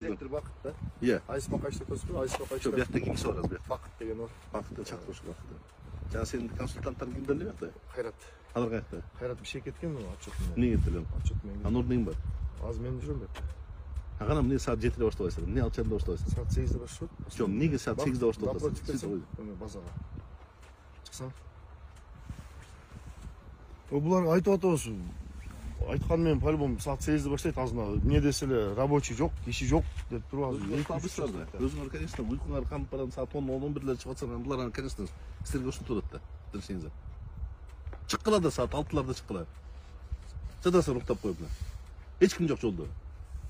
Elektrik vakit da. Iya. Ayısma kaçta koşuyor, ayısma kaçta. Şu biyakta kimisi var az biyakta. Vakit degen o. Vakıtta çakmış vakıtta. Can senin konsultantların kimden ne yaptı? Hayrat. Alır kayakta. Hayrat bir şey ketken mi? Açık mı? Ne getirelim? Açık mı? Anor neyim var? Az men жүрөм бе. Hakanım ne saat 7'de başlayasın? Ne alçanda başlayasın? Saat 8'de başlıyor. Жоқ, неге saat 8'de başlayasın? Базаға. Çıksan. Бұлар айтып атабыз. Айтқанмен по-любому saat 8'de başlaydı азына. Не деселе рабочий жоқ, киши жоқ деп тұрып. Өзүңөр, конечно, уйкуңар камып барам saat 10-11'лер чыгып атсаң, булар, конечно, силерге ушинтип турат да. Диришиңиз. Чыккыла да saat 6'ларда чыккыла. Жадасың уктап коюп. Эч ким жок жолдо.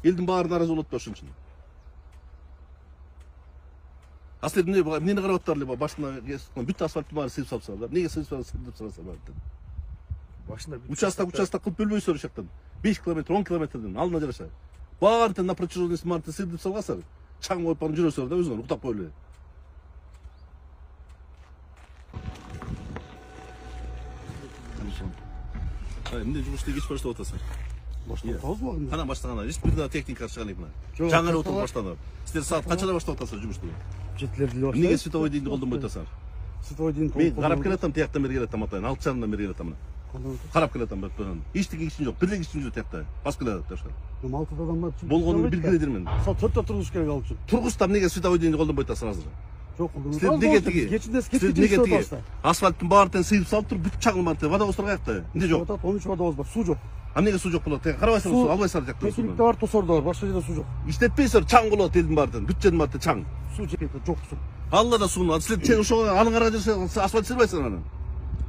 Элдин баары наразы болот да ошон үчүн. Аслы эмнени карап аттар эле башына бүт асфальттын баары сыйып салышат. Неге сыйып салышат? Башында участок кылып бөлбөйсүздөр ошол жактан. 5 километр, 10 километрден алдына жараша. Баарын на протяженности марта сыйдып салгансар, чаң коюп барып жүрөсүздөр да өзүңөр уктап коелу эле. Эмне жумушты кеч баштап атасың? Баштап Кана баштаган, эч бир да техника чыган элек мына. Жаңы эле отуруп баштады. Силер саат канчада баштап атасыздар жумушту? Жетилерде баштайбыз. Эмнеге световой дейинди колдонбой атасыңар? Световой дейин Мен карап келатам, тияктан бери келатам атайын, 6 жарымдан бери келатам мына. Карап келатам бирден. Эчтеке кишин жок, бир кишин жок тиякта. Басып келатат ошо. 6 адамдар Болгонун билгиледирмен. Саат 4-тө тургуш керек ал үчүн. Тургуштар эмнеге световой дейинди колдонбой атасыңар азыр? Жок, силер неге тиги? Асфальттын баарын сыйып салып туруп, бүт чагын бар, водовоздор каякта? Эмне жок? 13 водовоз бар, суу жок. А эмнеге суу жок болот? Карабайсыңар, суу албайсыңар жакта. Техникте бар, тосордо бар, башка жерде суу жок. Иштетпейсиңер, чаң болот элдин баардын, бүт жердин баары чаң. Суу жетпейт, жок суу. Алла да сууну, силер ошого анын кара жерде асфальт сыйбайсыңар анан.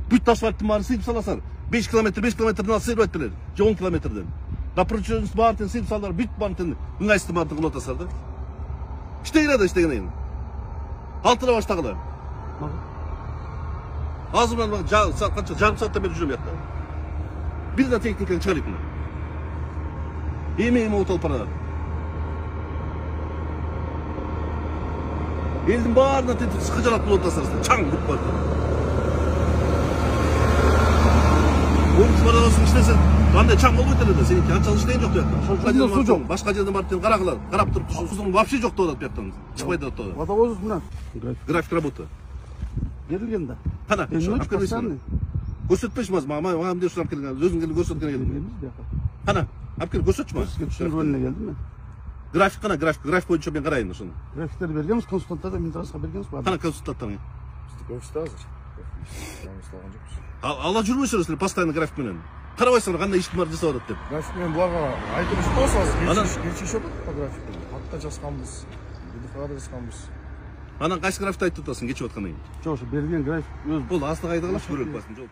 Бүт асфальттын баарын сыйып саласыңар. 5 километрден ал сыйбайт белер, же 10 километрден. Напроченность баарын сыйып салдыр, бүт баарын ыңгайсыздын баарын кылып атасыңар да. Иштегиле да иштегенейин. 6'da баштагыла. Азыр мен канча жарым сааттан бери жүрөм якта. Бир да техниканы чыгарып мына. Эми отолуп барат. Элдин баарына тетип сыкыжалап кылып атасыңар, чаң бүт бар. Оңуш барасың иштесе, кандай чаң болбойт эле да, сеники анчалык иштеген жок буякта. Суу жок, башка жерден барып карагыла, карап туруп, суусун вообще жок деп атат буяктан. Чыкпайт деп атат. Водовоз мына. График работы. Берилген да. Кана, көрсөтпөйсүң азыр, мага эмне сурап келген, өзүң келип көрсөткөн элем. Кана, алып кел көрсөтчү мага. Түшүндүргөнүнө келдим мен. График кана, график боюнча мен карайын ошону. Графиктерди бергенбиз, консультанттарда Минтрансқа бергенбиз. Кана консультанттарыңа. Офиста азыр. Жаңылышталган жокпуз. Ала жүрбөйсүңөр силер постоянно график менен. Карабайсыңар кандай иштин баары жасап атат деп. График менен буларга айтып атабыз, келишиш атат по графику. Хатта жазганбыз, БДФга жазганбыз. Анан кайсы графикти айтып атасың кечип аткандан кийин? Жок, берген график өз. Бул астыга айдыгылап көрөк басым жол.